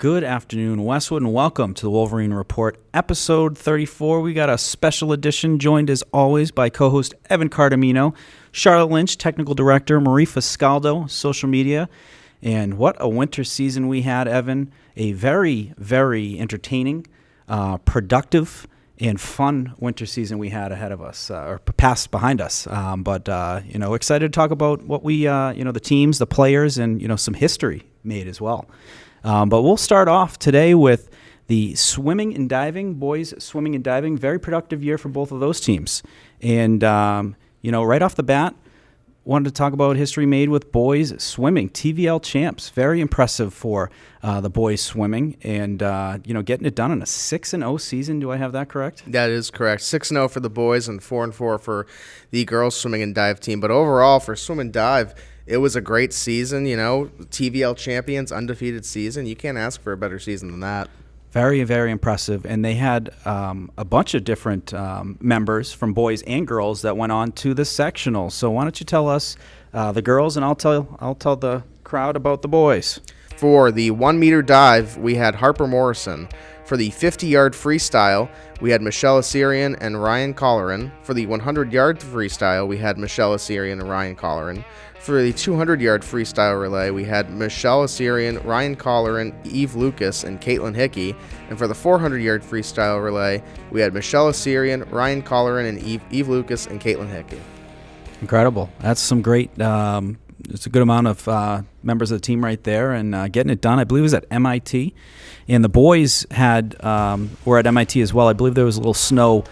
Good afternoon, Westwood, and welcome to the Wolverine Report, episode 34. We got a special edition, joined as always by co-host Evan Cardimino, Charlotte Lynch, technical director, Marie Fascaldo, social media. And what a winter season we had, Evan. A very, very entertaining, productive, and fun winter season we had ahead of us, or passed behind us. But excited to talk about what we, the teams, the players, and, some history made as well. But we'll start off today with the swimming and diving, boys swimming and diving. Very productive year for both of those teams. And, right off the bat, wanted to talk about history made with boys swimming. TVL champs, very impressive for the boys swimming. And, getting it done in a 6-0 season. Do I have that correct? That is correct. 6-0 for the boys and 4-4 for the girls swimming and dive team. But overall, for swim and dive, it was a great season, TVL champions, undefeated season. You can't ask for a better season than that. Very, very impressive. And they had a bunch of different members from boys and girls that went on to the sectional. So why don't you tell us the girls, and I'll tell the crowd about the boys. For the 1-meter dive, we had Harper Morrison. For the 50-yard freestyle, we had Michelle Assyrian and Ryan Colleran. For the 100-yard freestyle, we had Michelle Assyrian and Ryan Colleran. For the 200-yard freestyle relay, we had Michelle Assyrian, Ryan Colleran, Eve Lucas, and Caitlin Hickey. And for the 400-yard freestyle relay, we had Michelle Assyrian, Ryan Colleran, and Eve Lucas, and Caitlin Hickey. Incredible. That's some great it's a good amount of members of the team right there, and getting it done. I believe it was at MIT. And the boys were at MIT as well. I believe there was a little snow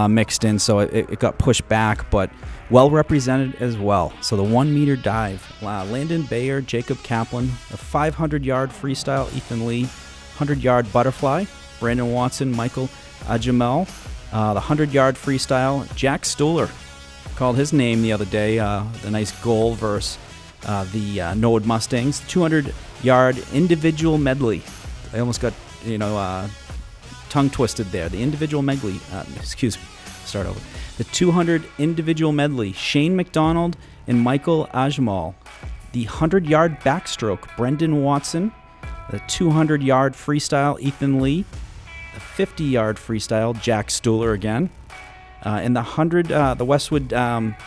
mixed in, so it got pushed back, but well represented as well. So the 1-meter dive, Landon Bayer, Jacob Kaplan. The 500-yard freestyle, Ethan Lee. 100-yard butterfly, Brandon Watson, Michael Ajamel. The 100-yard freestyle, Jack Stuhler. Called his name the other day, the nice goal versus the Norwood Mustangs. 200-yard individual medley. I almost got, tongue twisted there. The individual medley, start over. The 200 individual medley, Shane McDonald and Michael Ajmal. The 100-yard backstroke, Brendan Watson. The 200-yard freestyle, Ethan Lee. The 50-yard freestyle, Jack Stuhler again. And the Westwood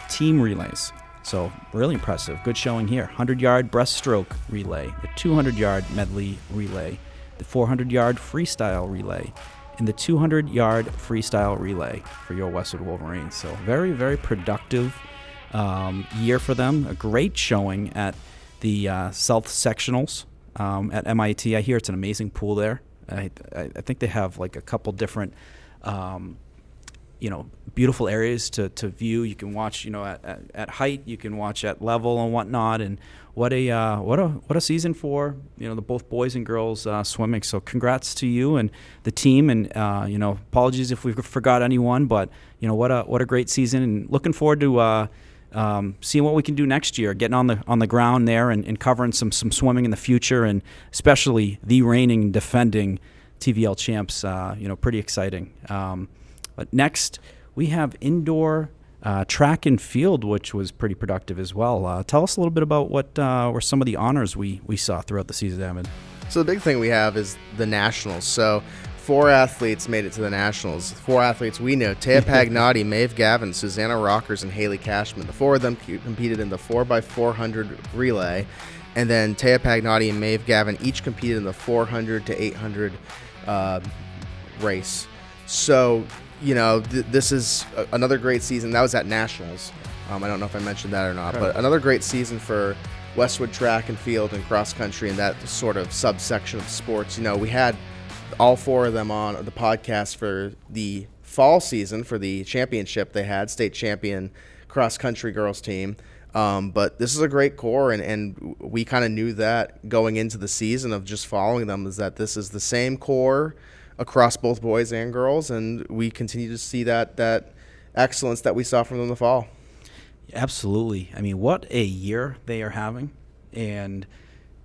team relays. So really impressive. Good showing here. 100-yard breaststroke relay. The 200-yard medley relay. The 400-yard freestyle relay. And the 200-yard freestyle relay for your Westwood Wolverines. So very, very productive year for them. A great showing at the South Sectionals at MIT. I hear it's an amazing pool there. I think they have like a couple different beautiful areas to view. You can watch, at height. You can watch at level and whatnot. And what a season for the both boys and girls swimming. So congrats to you and the team. And apologies if we forgot anyone, but what a great season. And looking forward to seeing what we can do next year. Getting on the ground there and covering some swimming in the future, and especially the reigning and defending TVL champs. Pretty exciting. But next, we have indoor track and field, which was pretty productive as well. Tell us a little bit about what were some of the honors we saw throughout the season, Evan. So the big thing we have is the Nationals. So 4 athletes made it to the Nationals. 4 athletes we know: Taya Pagnotti, Maeve Gavin, Susanna Rockers, and Haley Cashman. The 4 of them competed in the 4x400 relay. And then Taya Pagnotti and Maeve Gavin each competed in the 400 to 800 race. So this is another great season. That was at Nationals. I don't know if I mentioned that or not, but another great season for Westwood track and field and cross country and that sort of subsection of sports. We had all 4 of them on the podcast for the fall season for the championship they had, state champion cross country girls team. But this is a great core, and we kind of knew that going into the season of just following them, is that this is the same core across both boys and girls, and we continue to see that excellence that we saw from them in the fall. Absolutely. I mean, what a year they are having, and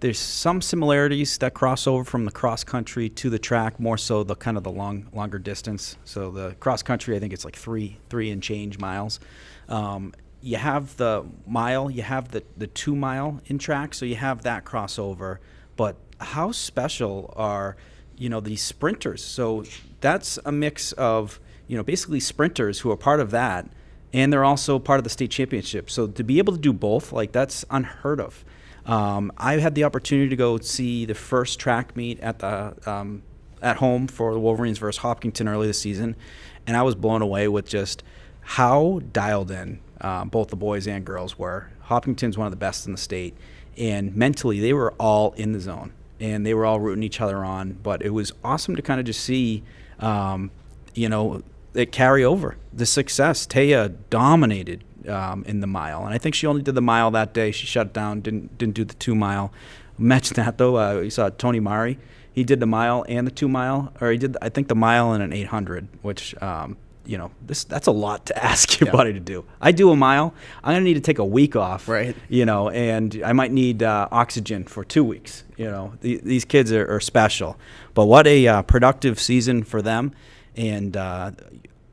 there's some similarities that cross over from the cross country to the track, more so the kind of the longer distance. So the cross country, I think it's like three and change miles. You have the mile, you have the 2 mile in track, so you have that crossover. But how special are, these sprinters? So that's a mix of, basically sprinters who are part of that, and they're also part of the state championship. So to be able to do both, like, that's unheard of. I had the opportunity to go see the first track meet at the at home for the Wolverines versus Hopkinton early this season, and I was blown away with just how dialed in both the boys and girls were. Hopkinton's one of the best in the state, and mentally they were all in the zone, and they were all rooting each other on. But it was awesome to kind of just see, it carry over. The success. Taya dominated in the mile, and I think she only did the mile that day. She shut down, didn't do the 2 mile. Mentioned that though. You saw Tony Mari. He did the mile and the 2 mile, or he did, I think, the mile and an 800, which that's a lot to ask your buddy to do. I do a mile. I'm gonna need to take a week off, right? And I might need oxygen for 2 weeks. These kids are special, but what a productive season for them, and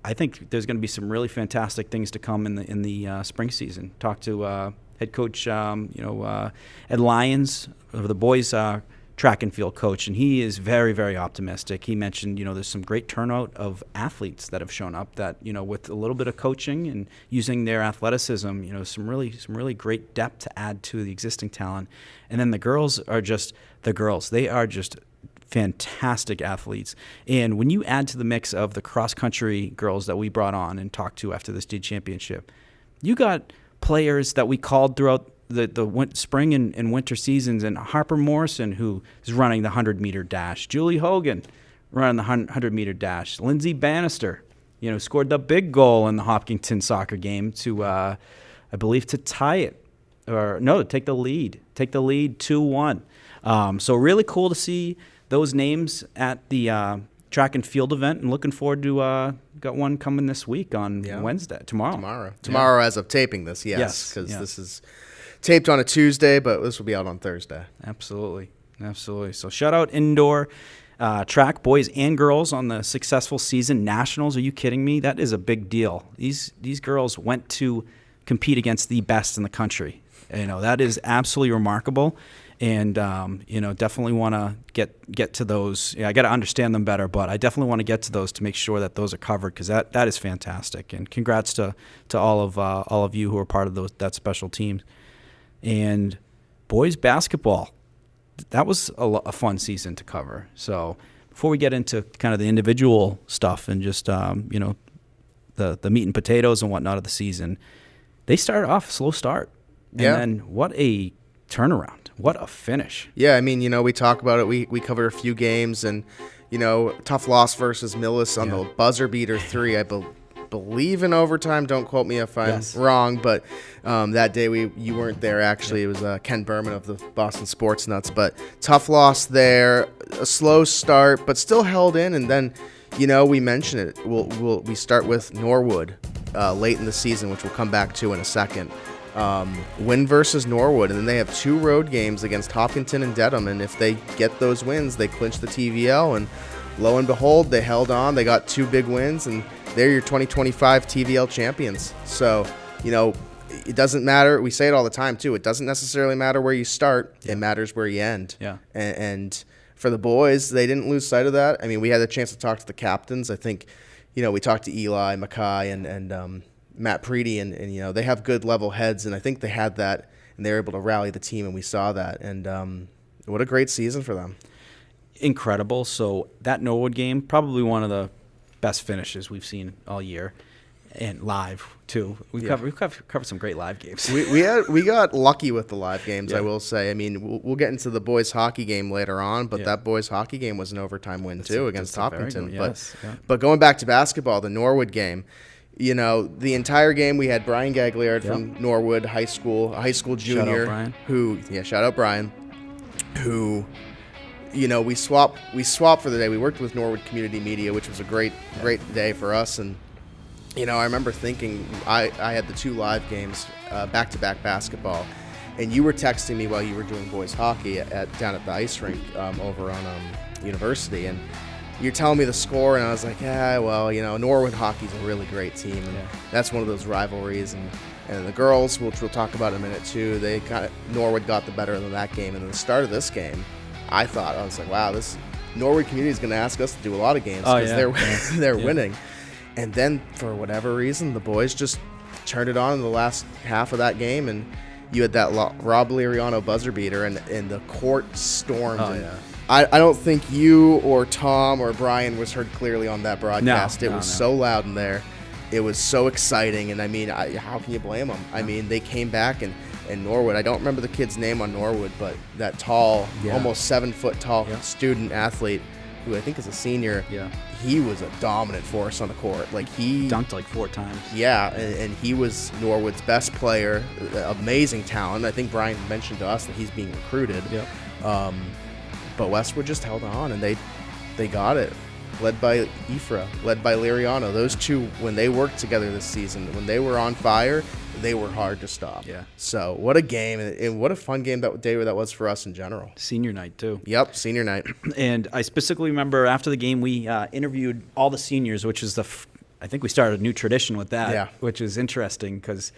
I think there's going to be some really fantastic things to come in the spring season. Talked to head coach, Ed Lyons, of the boys track and field coach, and he is very, very optimistic. He mentioned, there's some great turnout of athletes that have shown up that, with a little bit of coaching and using their athleticism, some really great depth to add to the existing talent. And then the girls are just the girls. They are just fantastic athletes. And when you add to the mix of the cross-country girls that we brought on and talked to after the state championship, you got players that we called throughout the spring and winter seasons, and Harper Morrison, who is running the 100-meter dash, Julie Hogan running the 100-meter dash, Lindsay Bannister, scored the big goal in the Hopkinton soccer game to, I believe, to tie it, to take the lead 2-1. So really cool to see those names at the track and field event, and looking forward to got one coming this week on Wednesday, tomorrow. As of taping this, because this is taped on a Tuesday, but this will be out on Thursday. Absolutely. So shout out indoor track boys and girls on the successful season nationals. Are you kidding me? That is a big deal. These girls went to compete against the best in the country. That is absolutely remarkable. And definitely want to get to those. I got to understand them better, but I definitely want to get to those to make sure that those are covered, because that is fantastic. And congrats to all of you who are part of that special team. And boys basketball, that was a fun season to cover. So before we get into kind of the individual stuff and just the meat and potatoes and whatnot of the season, they started off a slow start, and then what a turnaround. What a finish. Yeah, I mean, we talk about it. We covered a few games, and, tough loss versus Millis on the buzzer beater 3, I believe in overtime. Don't quote me if I'm wrong, but that day you weren't there, actually. It was Ken Berman of the Boston Sports Nuts, but tough loss there, a slow start, but still held in, and then, we mentioned it. We start with Norwood late in the season, which we'll come back to in a second. Win versus Norwood, and then they have 2 road games against Hopkinton and Dedham, and if they get those wins, they clinch the TVL, and lo and behold, they held on. They got 2 big wins, and they're your 2025 TVL champions. So, it doesn't matter. We say it all the time, too. It doesn't necessarily matter where you start. It matters where you end. Yeah. And for the boys, they didn't lose sight of that. I mean, we had a chance to talk to the captains. I think, we talked to Eli, Mackay, and Matt Preedy, and they have good level heads, and I think they had that, and they were able to rally the team, and we saw that. And what a great season for them. Incredible. So that Norwood game, probably one of the best finishes we've seen all year, and live too. We've covered some great live games. We got lucky with the live games, I will say. I mean, we'll get into the boys hockey game later on, but that boys hockey game was an overtime win too against Hopkinton. But going back to basketball, the Norwood game, the entire game we had Brian Gagliard from Norwood High School, a high school junior, shout out Brian, who we swapped for the day. We worked with Norwood Community Media, which was a great day for us. And, I remember thinking I had the 2 live games, back-to-back basketball, and you were texting me while you were doing boys hockey down at the ice rink over on University, and you're telling me the score, and I was like, Norwood hockey's a really great team, and that's one of those rivalries. And the girls, which we'll talk about in a minute too, Norwood got the better of that game, and at the start of this game, I was like, wow, this Norwood community is going to ask us to do a lot of games because they're winning. And then for whatever reason, the boys just turned it on in the last half of that game, and you had that Rob Liriano buzzer beater, and the court stormed. I don't think you or Tom or Brian was heard clearly on that broadcast. It was so loud in there. It was so exciting, and I mean, how can you blame them? I mean, they came back, and Norwood, I don't remember the kid's name on Norwood, but that tall, almost 7 foot tall student athlete, who I think is a senior, he was a dominant force on the court. Like, he dunked like 4 times. Yeah, and he was Norwood's best player, amazing talent. I think Brian mentioned to us that he's being recruited. Yep. But Westwood just held on, and they got it. Led by Ifra, led by Liriano. Those two, when they worked together this season, when they were on fire, they were hard to stop. Yeah. So what a game, and what a fun game that was for us in general. Senior night, too. Yep, senior night. And I specifically remember after the game, we interviewed all the seniors, which is I think we started a new tradition with that, which is interesting because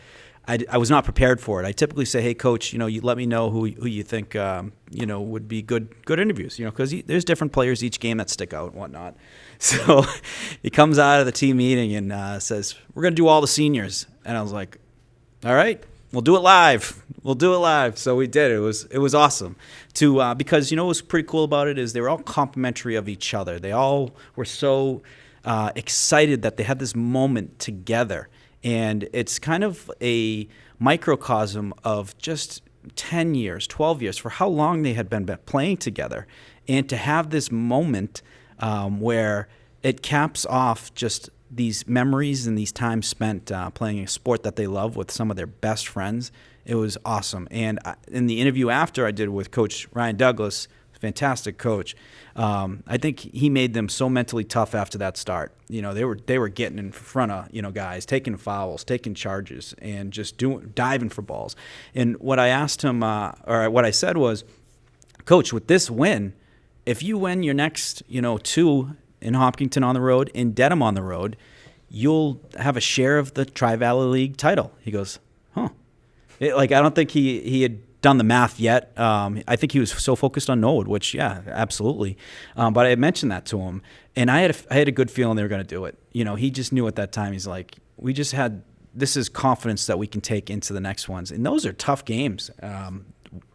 I was not prepared for it. I typically say, hey, coach, you let me know who you think, would be good interviews, because there's different players each game that stick out and whatnot. So he comes out of the team meeting and says, we're going to do all the seniors. And I was like, all right, we'll do it live. So we did. It was awesome because, what's pretty cool about it is they were all complimentary of each other. They all were so excited that they had this moment together. And it's kind of a microcosm of just 10 years, 12 years, for how long they had been playing together. And to have this moment where it caps off just these memories and these times spent playing a sport that they love with some of their best friends, it was awesome. And in the interview after I did with Coach Ryan Douglas, fantastic coach, I think he made them so mentally tough after that start. They were getting in front of guys, taking fouls, taking charges, and just diving for balls. And what I asked him, or what I said was, Coach, with this win, if you win your next 2 in Hopkinton on the road, in Dedham on the road, you'll have a share of the Tri-Valley League title. He goes, huh? I don't think he had done the math yet. I think he was so focused on Norwood, which, absolutely. But I had mentioned that to him, and I had a good feeling they were going to do it. He just knew at that time. He's like, this is confidence that we can take into the next ones, and those are tough games.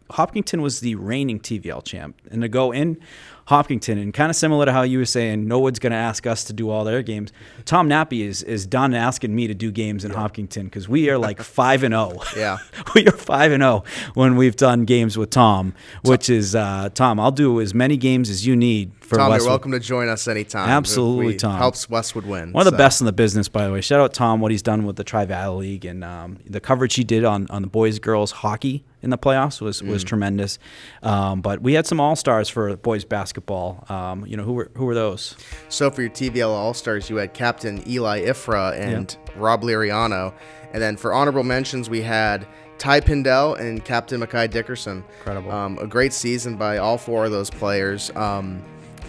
Hopkinton was the reigning TVL champ, and to go in Hopkinton, and kind of similar to how you were saying, Norwood's going to ask us to do all their games. Tom Nappy is done asking me to do games in Hopkinton because we are like 5-0. Yeah, we are 5-0 when we've done games with Tom, which is Tom. I'll do as many games as you need. Tom, Westwood. You're welcome to join us anytime. Absolutely, Tom. Helps Westwood win. One of the best in the business, by the way. Shout out Tom, what he's done with the Tri-Valley League, and the coverage he did on the boys-girls hockey in the playoffs was tremendous. But we had some all-stars for boys basketball. Who were those? So for your TVL all-stars, you had Captain Eli Ifra and Rob Liriano. And then for honorable mentions, we had Ty Pindell and Captain Mackay Dickerson. Incredible. A great season by all 4 of those players.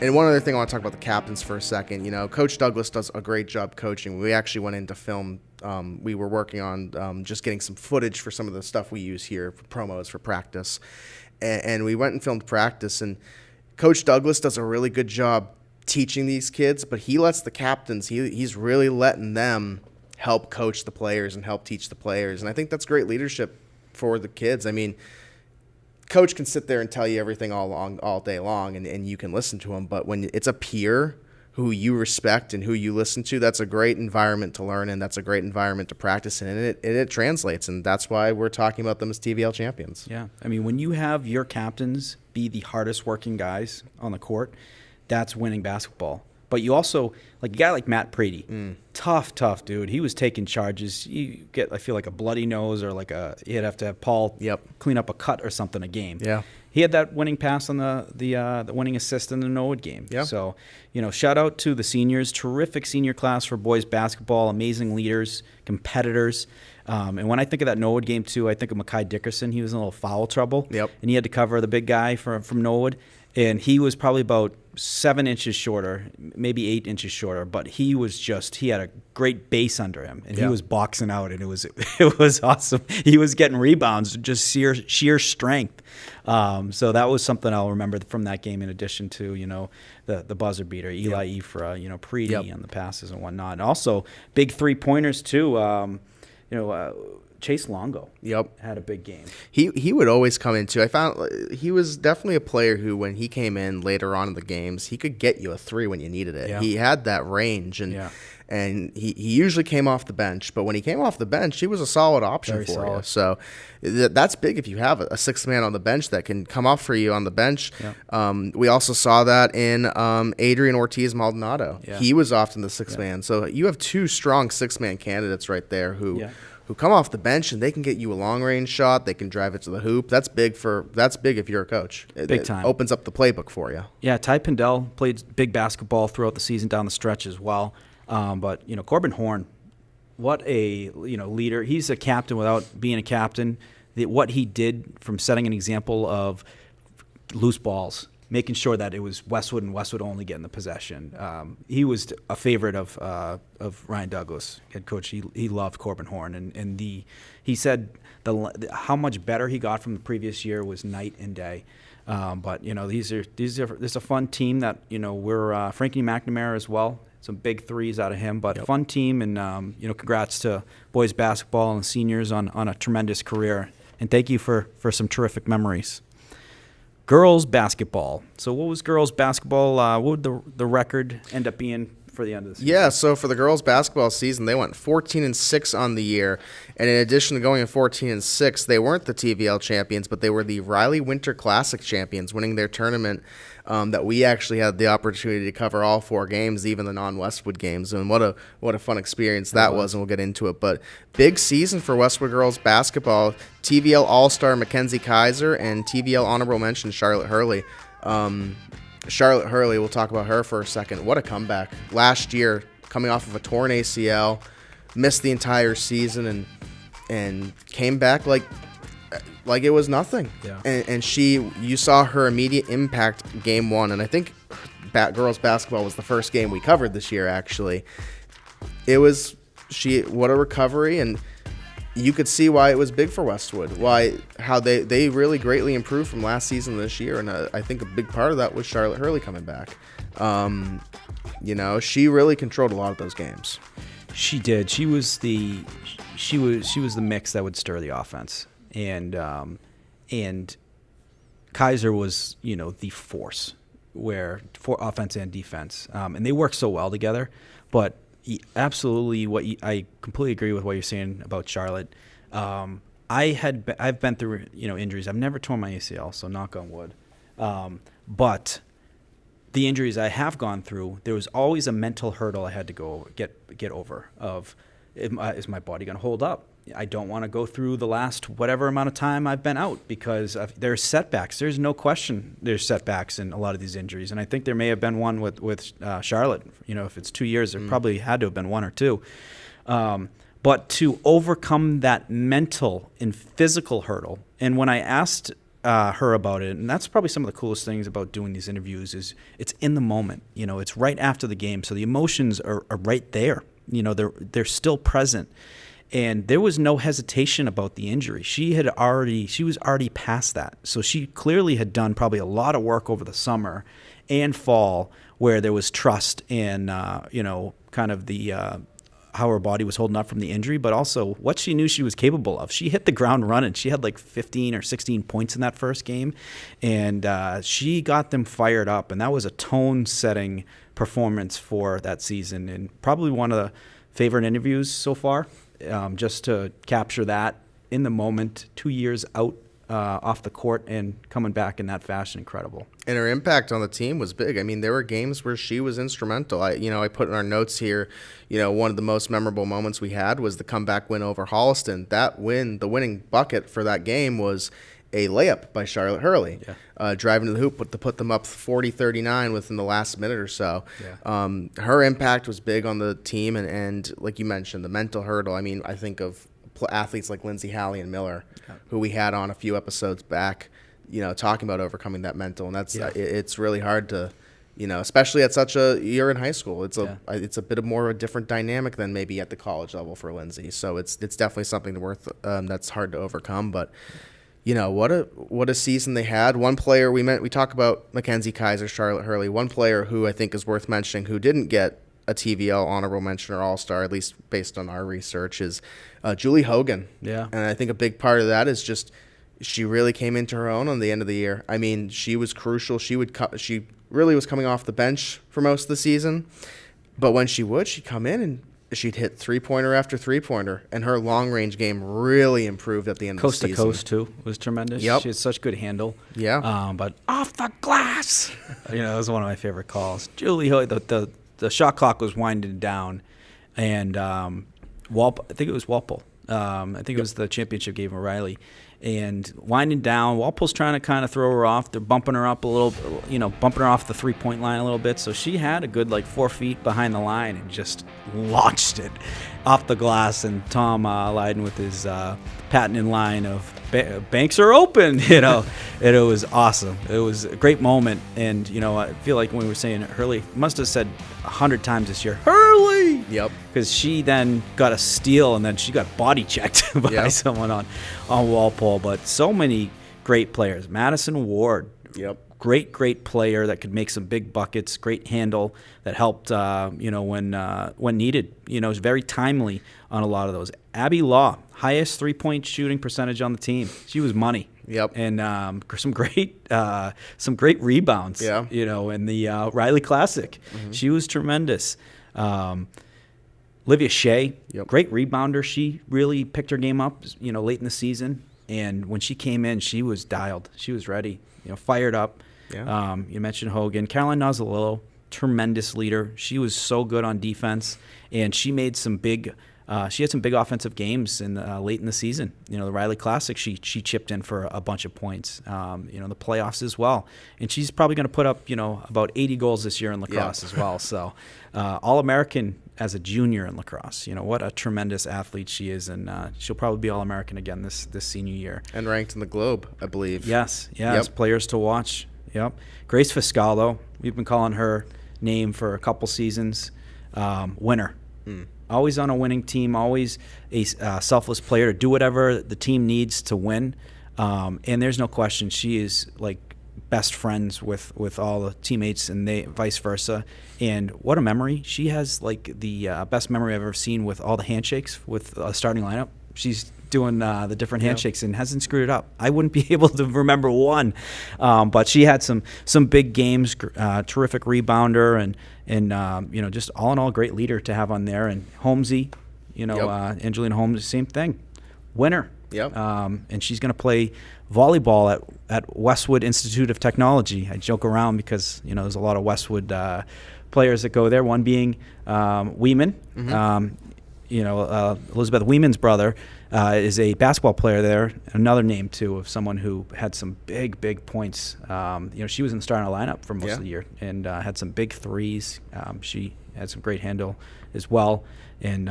And one other thing I want to talk about the captains for a second. Coach Douglas does a great job coaching. We actually went into film. We were working on just getting some footage for some of the stuff we use here for promos for practice. And we went and filmed practice. And Coach Douglas does a really good job teaching these kids, but he lets the captains, he's really letting them help coach the players and help teach the players. And I think that's great leadership for the kids. I mean, coach can sit there and tell you everything all day long, and you can listen to him. But when it's a peer who you respect and who you listen to, that's a great environment to learn in. That's a great environment to practice in, and it translates. And that's why we're talking about them as TVL champions. Yeah. I mean, when you have your captains be the hardest working guys on the court, that's winning basketball. But you also, like a guy like Matt Prady, tough dude. He was taking charges. You get, I feel like, a bloody nose, or he'd have to have Paul clean up a cut or something a game. Yeah. He had that winning pass on the winning assist in the Norwood game. Yeah. So, shout out to the seniors. Terrific senior class for boys basketball. Amazing leaders, competitors. And when I think of that Norwood game, too, I think of Mackay Dickerson. He was in a little foul trouble. Yep. And he had to cover the big guy from Norwood. And he was probably about 7 inches shorter, maybe 8 inches shorter, but he had a great base under him, and he was boxing out, and it was awesome. He was getting rebounds, just sheer strength. So that was something I'll remember from that game, in addition to, the buzzer beater, Eli Ifra, Preety on the passes and whatnot. And also big 3-pointers too. Chase Longo had a big game. He would always come into. I found he was definitely a player who, when he came in later on in the games, he could get you a 3 when you needed it. Yeah. He had that range, and he usually came off the bench. But when he came off the bench, he was a solid option for you. So that's big if you have a sixth man on the bench that can come off for you on the bench. Yeah. We also saw that in Adrian Ortiz Maldonado. Yeah. He was often the sixth man. So you have 2 strong six-man candidates right there who come off the bench, and they can get you a long-range shot. They can drive it to the hoop. That's big if you're a coach. Big time. It opens up the playbook for you. Yeah, Ty Pindell played big basketball throughout the season down the stretch as well. But Corbin Horn, what a leader. He's a captain without being a captain. What he did from setting an example of loose balls, making sure that it was Westwood and Westwood only getting the possession. He was a favorite of Ryan Douglas, head coach. He loved Corbin Horn, and he said how much better he got from the previous year was night and day. But this is a fun team that we're Frankie McNamara as well. Some big threes out of him, but fun team, and congrats to boys basketball and the seniors on a tremendous career, and thank you for some terrific memories. Girls basketball. So what was girls basketball? What would the record end up being for the end of the season? Yeah, so for the girls basketball season, they went 14-6 on the year. And in addition to going 14-6, they weren't the TVL champions, but they were the Riley Winter Classic champions, winning their tournament that we actually had the opportunity to cover all 4 games, even the non-Westwood games. And what a fun experience that was, and we'll get into it. But big season for Westwood girls basketball. TVL All-Star Mackenzie Kaiser and TVL Honorable Mention Charlotte Hurley. Charlotte Hurley, we'll talk about her for a second. What a comeback. Last year, coming off of a torn ACL, missed the entire season and came back like it was nothing. Yeah. And you saw her immediate impact game 1. And I think girls basketball was the first game we covered this year, actually. What a recovery, and you could see why it was big for Westwood, how they really greatly improved from last season to this year, and I think a big part of that was Charlotte Hurley coming back. She really controlled a lot of those games. She did. She was the mix that would stir the offense, and Kaiser was the force for offense and defense, and they work so well together, but. Absolutely, I completely agree with what you're saying about Charlotte. I've been through injuries. I've never torn my ACL, so knock on wood. But the injuries I have gone through, there was always a mental hurdle I had to get over. Is my body going to hold up? I don't want to go through the last whatever amount of time I've been out because there's setbacks. There's no question there's setbacks in a lot of these injuries. And I think there may have been one with Charlotte. If it's 2 years, there probably had to have been 1 or 2. But to overcome that mental and physical hurdle, and when I asked her about it, and that's probably some of the coolest things about doing these interviews is it's in the moment. It's right after the game. So the emotions are right there. They're still present. And there was no hesitation about the injury. She was already past that. So she clearly had done probably a lot of work over the summer and fall where there was trust in, kind of the how her body was holding up from the injury, but also what she knew she was capable of. She hit the ground running. She had like 15 or 16 points in that first game, and she got them fired up. And that was a tone-setting performance for that season, and probably one of the favorite interviews so far. Just to capture that in the moment, 2 years out off the court and coming back in that fashion, incredible. And her impact on the team was big. I mean, there were games where she was instrumental. I put in our notes here, one of the most memorable moments we had was the comeback win over Holliston. That win, the winning bucket for that game was a layup by Charlotte Hurley, driving to the hoop to put them up 40-39 within the last minute or so. Yeah. Her impact was big on the team, and like you mentioned, the mental hurdle. I mean, I think of athletes like Lindsay Halley and Miller, who we had on a few episodes back. talking about overcoming that mental, and that's it's really hard to, especially at such a year in high school. It's a bit of more of a different dynamic than maybe at the college level for Lindsay. So it's definitely something that's hard to overcome. But what a season they had. One player we talk about Mackenzie Kaiser, Charlotte Hurley. One player who I think is worth mentioning who didn't get a TVL honorable mention or all-star, at least based on our research, is Julie Hogan. Yeah. And I think a big part of that is just she really came into her own on the end of the year. I mean, she was crucial. She really was coming off the bench for most of the season. But when she'd come in and she'd hit three-pointer after three-pointer, and her long-range game really improved at the end of the season. Coast to coast, too, was tremendous. Yep. She had such good handle. Yeah. But off the glass, it was one of my favorite calls. Julie Hogan, the shot clock was winding down, and I think it was Walpole. I think it was the championship game, O'Reilly. And winding down, Walpole's trying to kind of throw her off. They're bumping her up a little, bumping her off the three-point line a little bit. So she had a good 4 feet behind the line and just launched it off the glass. And Tom Lydon with his patented line of banks are open, and it was awesome. It was a great moment. And, I feel like when we were saying Hurley, must have said 100 times this year, Hurley! Yep. Because she then got a steal, and then she got body checked by someone on Walpole. But so many great players. Madison Ward. Yep. Great player that could make some big buckets. Great handle that helped, when needed. Was very timely on a lot of those. Abby Law, highest three-point shooting percentage on the team. She was money. Yep. And some great rebounds. Yeah. In the Riley Classic. Mm-hmm. She was tremendous. Olivia Shea, great rebounder. She really picked her game up, late in the season. And when she came in, she was dialed. She was ready, fired up. Yeah. You mentioned Hogan. Caroline Nozzolillo, tremendous leader. She was so good on defense, and she made some big. She had some big offensive games late in the season. The Riley Classic, she chipped in for a bunch of points. The playoffs as well, and she's probably going to put up about 80 goals this year in lacrosse as well. So, All-American as a junior in lacrosse. What a tremendous athlete she is, and she'll probably be All-American again this senior year. And ranked in the Globe, I believe. Yes, players to watch. Yep. Grace Fiscaldo, we've been calling her name for a couple seasons. Winner. Always on a winning team, always a selfless player to do whatever the team needs to win. And there's no question she is best friends with all the teammates, and they vice versa. And what a memory. She has the best memory I've ever seen with all the handshakes with a starting lineup. She's doing the different handshakes and hasn't screwed it up. I wouldn't be able to remember one, but she had some big games. Terrific rebounder and just all in all great leader to have on there. And Holmesy, Angelina Holmes, same thing, winner. Yep. And she's going to play volleyball at Westwood Institute of Technology. I joke around because there's a lot of Westwood players that go there. One being Weeman. Mm-hmm. Elizabeth Weeman's brother is a basketball player there. Another name, too, of someone who had some big points. She was in the starting lineup for most of the year and had some big threes. She had some great handle as well. And,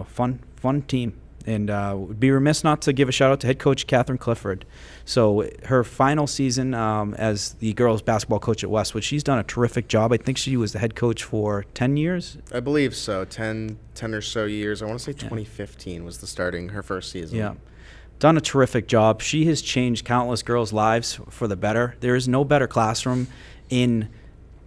fun team. And would be remiss not to give a shout-out to head coach Catherine Clifford. So her final season as the girls' basketball coach at Westwood, she's done a terrific job. I think she was the head coach for 10 years. I believe so, 10 or so years. I want to say 2015 was her first season. Yeah. Done a terrific job. She has changed countless girls' lives for the better. There is no better classroom in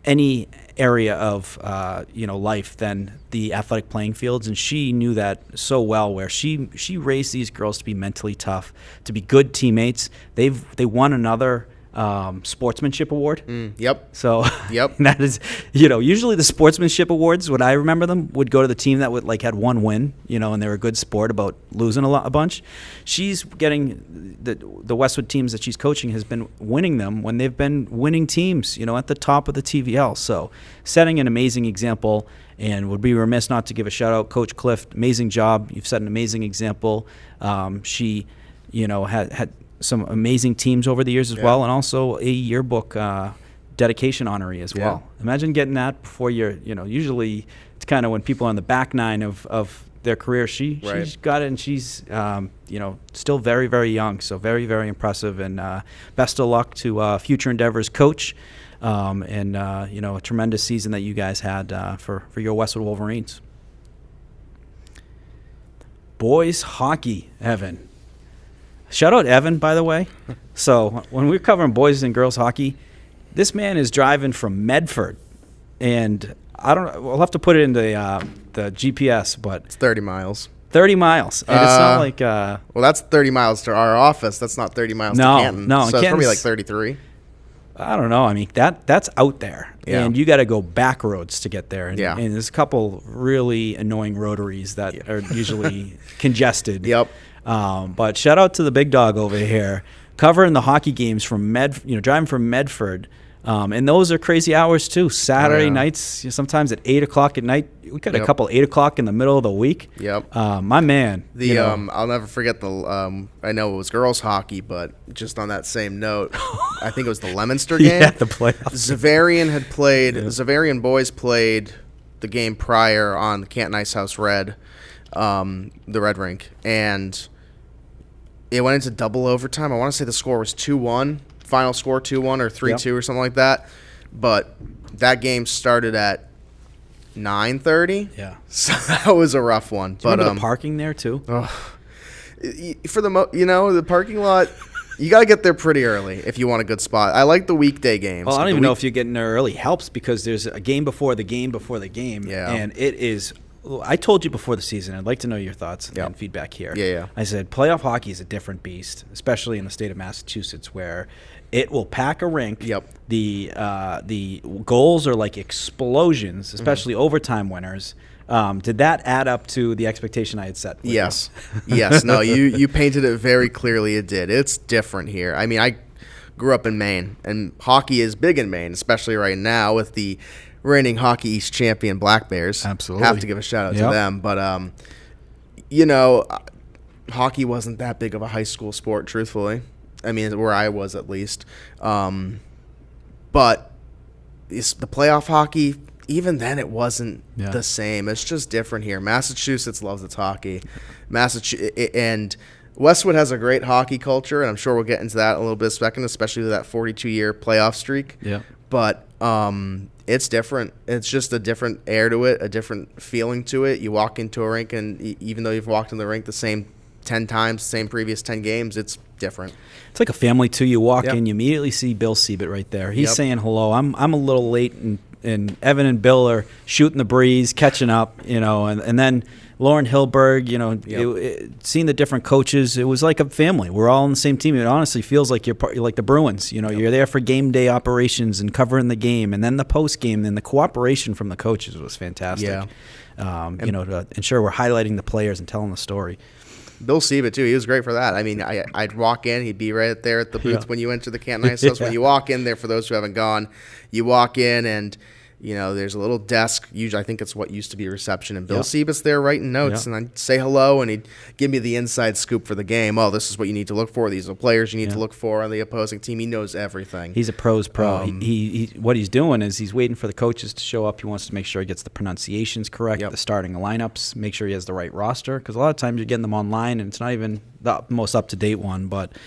any area of life than the athletic playing fields, and she knew that so well, where she raised these girls to be mentally tough, to be good teammates. They won another sportsmanship award. Yep. So yep. That is, usually the sportsmanship awards, when I remember them, would go to the team that had one win, and they were a good sport about losing a bunch. She's getting the Westwood teams that she's coaching has been winning them when they've been winning teams, at the top of the TVL. So setting an amazing example, and would be remiss not to give a shout out, Coach Cliff. Amazing job. You've set an amazing example. She, had some amazing teams over the years as well, and also a yearbook dedication honoree as well. Imagine getting that before you're, usually it's kind of when people are on the back nine of their career. She's got it, and she's still very, very young. So very, very impressive, and best of luck to future endeavors, Coach. And a tremendous season that you guys had for your Westwood Wolverines. Boys hockey, Evan. Shout out Evan, by the way. So when we're covering boys and girls hockey, this man is driving from Medford, and we'll have to put it in the GPS, but it's 30 miles. 30 miles, and it's not like well, that's 30 miles to our office. That's not 30 miles to Canton. No, so it's probably like 33. I don't know. I mean, that's out there, and you got to go back roads to get there. And, yeah. And there's a couple really annoying rotaries that are usually congested. Yep. But shout out to the big dog over here, covering the hockey games from driving from Medford. And those are crazy hours too. Saturday nights, sometimes at 8 o'clock at night. We got a couple 8 o'clock in the middle of the week. Yep. My man. I'll never forget I know it was girls hockey, but just on that same note, I think it was the Leominster game. Yeah, the playoffs. Zavarian boys played the game prior on the Canton Ice House Red, the Red Rink, and it went into double overtime. I want to say the score was 2-1. Final score 2-1 or 3-2 or something like that. But that game started at 9:30. Yeah. So that was a rough one. Do you remember the parking there too? For the parking lot, you got to get there pretty early if you want a good spot. I like the weekday games. Well, I don't even know if you're getting there early helps, because there's a game before the game before the game. Yeah. And it is. I told you before the season, I'd like to know your thoughts and feedback here. Yeah. I said playoff hockey is a different beast, especially in the state of Massachusetts, where it will pack a rink. Yep. The goals are like explosions, especially overtime winners. Did that add up to the expectation I had set? Yes. Yes. No, you painted it very clearly. It did. It's different here. I mean, I grew up in Maine, and hockey is big in Maine, especially right now with the reigning Hockey East champion Black Bears. Absolutely. Have to give a shout out to them. But, hockey wasn't that big of a high school sport, truthfully. I mean, where I was at least. But the playoff hockey, even then it wasn't the same. It's just different here. Massachusetts loves its hockey. And Westwood has a great hockey culture, and I'm sure we'll get into that in a little bit of a second, especially with that 42-year playoff streak. Yeah. But it's different. It's just a different air to it, a different feeling to it. You walk into a rink, and even though you've walked in the rink the same 10 times, same previous 10 games, it's different. It's like a family too. You walk in, you immediately see Bill Siebert right there. He's saying hello. I'm a little late, and Evan and Bill are shooting the breeze, catching up, and then Lauren Hilberg, seeing the different coaches, it was like a family. We're all on the same team. It honestly feels like you're like the Bruins. You're there for game day operations and covering the game, and then the post game, and the cooperation from the coaches was fantastic. Yeah. To ensure we're highlighting the players and telling the story. Bill Siebert, too, he was great for that. I mean, I'd walk in, he'd be right there at the booth when you enter the Canton Ice House. When you walk in there, for those who haven't gone, you walk in and, there's a little desk. Usually, I think it's what used to be a reception. And Bill Siebert's there writing notes. And I'd say hello, and he'd give me the inside scoop for the game. Oh, this is what you need to look for. These are players you need to look for on the opposing team. He knows everything. He's a pro's pro. What he's doing is he's waiting for the coaches to show up. He wants to make sure he gets the pronunciations correct, the starting lineups, make sure he has the right roster. Because a lot of times you're getting them online, and it's not even the most up-to-date one. But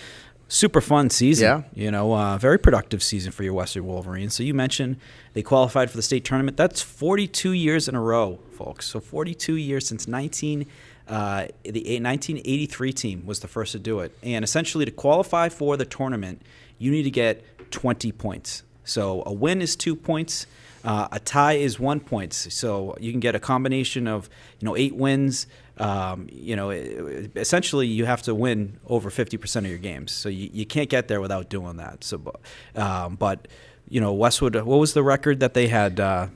super fun season. Very productive season for your Westwood Wolverines. So you mentioned they qualified for the state tournament. That's 42 years in a row, folks. So 42 years since the 1983 team was the first to do it. And essentially, to qualify for the tournament, you need to get 20 points. So a win is 2 points. A tie is 1 point. So you can get a combination of 8 wins. Essentially you have to win over 50% of your games. So you can't get there without doing that. So, but Westwood, what was the record that they had? 12.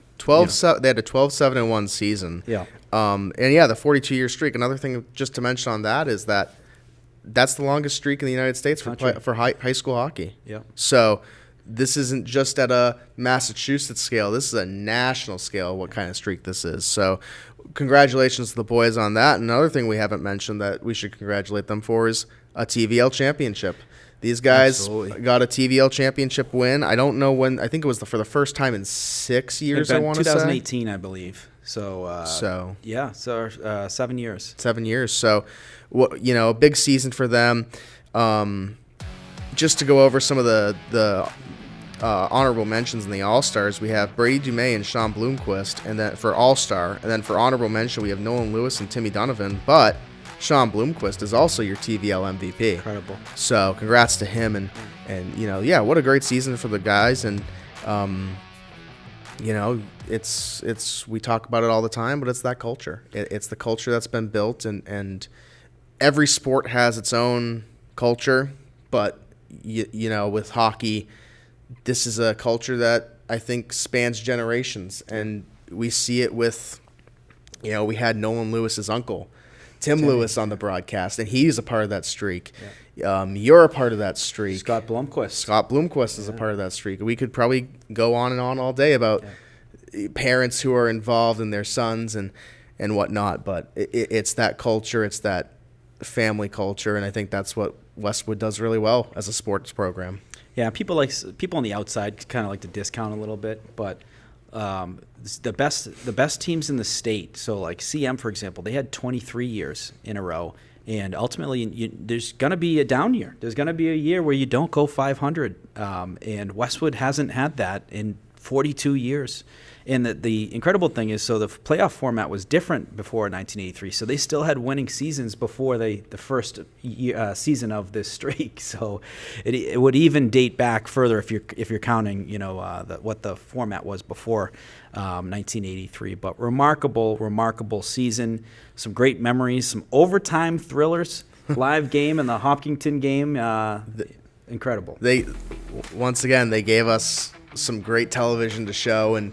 They had a 12-7-1 season. Yeah. The 42-year streak. Another thing just to mention on that is that's the longest streak in the United States for high school hockey. Yeah. So this isn't just at a Massachusetts scale. This is a national scale, what kind of streak this is. So congratulations to the boys on that. Another thing we haven't mentioned that we should congratulate them for is a TVL championship. These guys got a TVL championship win. I don't know when. I think it was for the first time in 6 years, I want to say. 2018, I believe. So 7 years. 7 years. So, a big season for them. Just to go over some of the honorable mentions in the All-Stars, we have Brady Dumais and Sean Bloomquist, and then for All-Star, and then for honorable mention, we have Nolan Lewis and Timmy Donovan, but Sean Bloomquist is also your TVL MVP. Incredible. So congrats to him, and what a great season for the guys, and it's we talk about it all the time, but it's that culture. It's the culture that's been built, and every sport has its own culture, but with hockey, this is a culture that I think spans generations, and we see it with, we had Nolan Lewis's uncle, Tim Lewis, on the broadcast, and he's a part of that streak. Yeah. You're a part of that streak. Scott Bloomquist is a part of that streak. We could probably go on and on all day about parents who are involved in their sons and whatnot, but it's that culture, it's that family culture, and I think that's what Westwood does really well as a sports program. Yeah, people on the outside kind of like to discount a little bit, but the best teams in the state. So like CM, for example, they had 23 years in a row, and ultimately there's going to be a down year. There's going to be a year where you don't go 500, and Westwood hasn't had that in 42 years. And the incredible thing is, so the playoff format was different before 1983. So they still had winning seasons before the first season of this streak. So it would even date back further if you're counting, what the format was before 1983. But remarkable season. Some great memories. Some overtime thrillers. Live game and the Hopkinton game. Incredible. They gave us some great television to show, and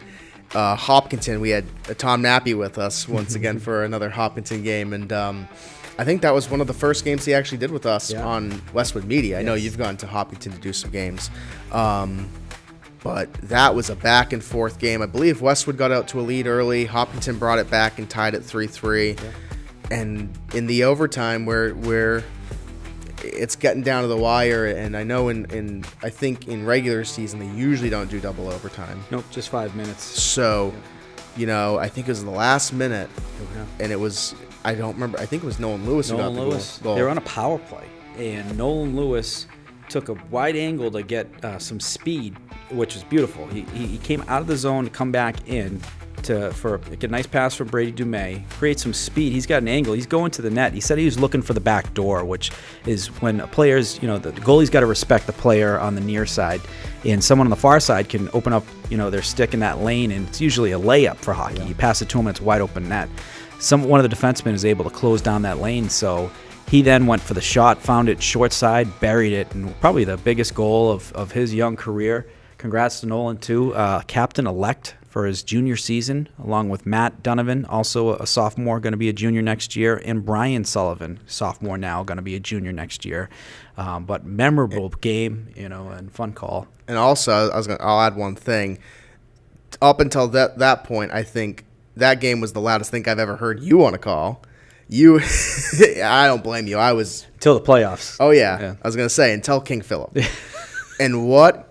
Hopkinton, we had Tom Nappy with us once again for another Hopkinton game, and I think that was one of the first games he actually did with us on Westwood Media. I know you've gone to Hopkinton to do some games, but that was a back and forth game. I believe Westwood got out to a lead early. Hopkinton brought it back and tied it 3-3, and in the overtime where it's getting down to the wire, and I know I think in regular season they usually don't do double overtime. Nope, just 5 minutes. So, I think it was the last minute, and it was, I don't remember, I think it was Nolan Lewis who got the goal. They were on a power play, and Nolan Lewis took a wide angle to get some speed, which was beautiful. He came out of the zone to come back in for get a nice pass from Brady Dumais, create some speed. He's got an angle. He's going to the net. He said he was looking for the back door, which is when a player's, the goalie's got to respect the player on the near side, and someone on the far side can open up, their stick in that lane, and it's usually a layup for hockey. You pass it to him, and it's wide open net. One of the defensemen is able to close down that lane, so he then went for the shot, found it short side, buried it, and probably the biggest goal of his young career. Congrats to Nolan, too. Captain-elect for his junior season, along with Matt Donovan, also a sophomore, going to be a junior next year, and Brian Sullivan, sophomore now, going to be a junior next year. But memorable game, and fun call. And also, I'll add one thing. Up until that point, I think that game was the loudest thing I've ever heard you on a call. I don't blame you. I was till the playoffs. Oh yeah. I was gonna say until King Philip. And what